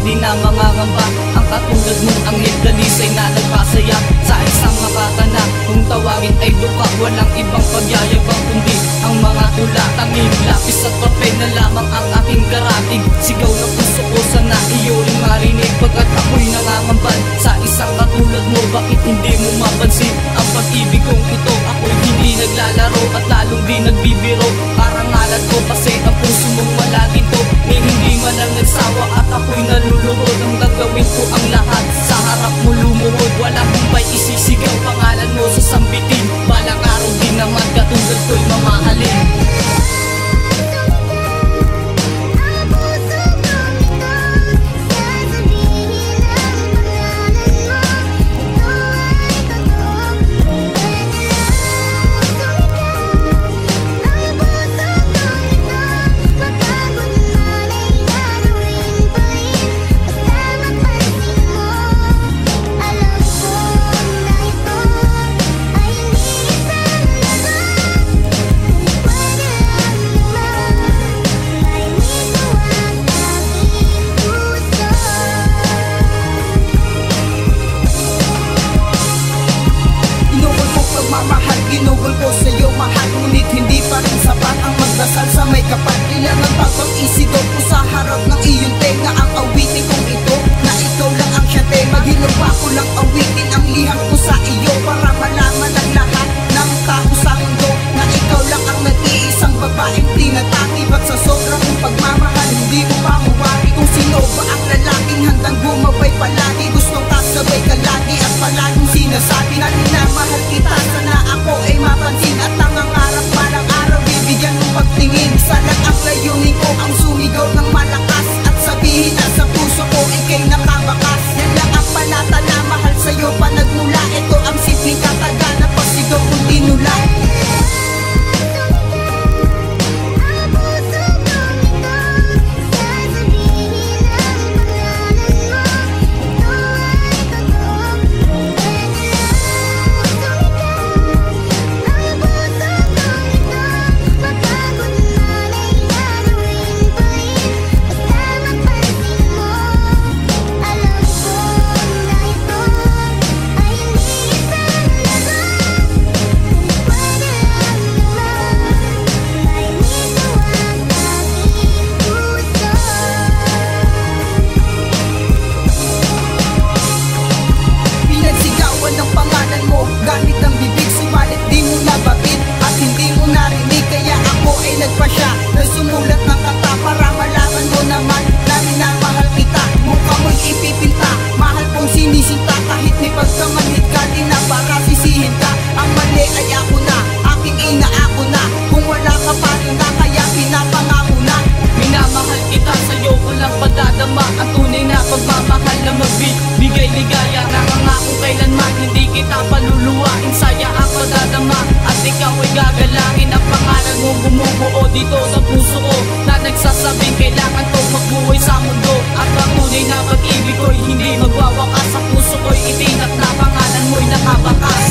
di na mangangamba. Ang katulad mong anghel dalisay na nagpasaya sa isang makatana. Kung tawagin ay duka, walang ibang pagyayabang kundi ang mga tula. Tanging lapis at papel na lamang ang aking karatig. Sigaw na puso ko, sana iyo rin marinig. Pagkat ako'y nangangamban sa isang katulad mo, bakit hindi mo mapansin ang pag-ibig kong ito? Ako'y hindi naglalaro at lalong di nagbibiro. Karangalan ko kasi ang puso mong wala ginto. May hindi man lang nagsawa at ako'y naluluhod. Ang gagawin ko ang lahat sa harap mo lumuhod. Wala kong may isisigaw, pangalan mo sasambitin. Balang araw din naman katulad ko'y mamahalin. Ginugol ko sa'yo mahal, ngunit hindi pa rin sapat ang magdasal sa may kapal. Kailangan papag-isigaw ko sa harap ng iyong tenga ang awitin kong ito, na ikaw lang ang siyate. Maghilapa ko lang awitin ang liham ko sa iyo, para malaman ang lahat ng tao sa mundo na ikaw lang ang nag-iisang babaeng tinatakip. At sa sobrang mong pagmamahal, hindi mo pa mawari kung sino ba ang lalaking handang bumabay palagi. Gustong kasabay ka lagi at palaging sinasabi na minamahal kita. Sana ako ay mapansin at nangangarap malang araw bibigyan ng pagtingin. Sana ang layunin ko ang sumigaw ng malakas at sabihin na sa puso ko ika'y nakabakas. Yan lang ang panata na mahal sa'yo pa nagmula. Ito ang simpleng kataga na pasigaw kong tinula. Gamit ang bibig, subalit di mo nababit at hindi mo narinig. Kaya ako ay nagpasya na sumulat ng kata para malaman mo naman na minamahal kita. Mukha mo'y ipipinta, mahal kong sinisinta. Kahit may pagkamanhid ka, di na para sisihin ka. Ang mali ay ako na, aking ina ako na. Kung wala ka pa rin na, kaya pinapangako na. Minamahal kita, sa'yo ko lang padadama ang tunay na pagmamahal na magbibigay ligaya. Nangangakong kailanman hindi kita paluluwain. Saya ang padadama at ikaw ay gagalangin. Ang pangalan mo bumubuo dito sa puso ko, na nagsasabing kailangan tong magbuhay sa mundo. At ang tunay na pag-ibig ko'y hindi magwawakas. Sa puso ko'y itinat na pangalan mo'y nakabakas.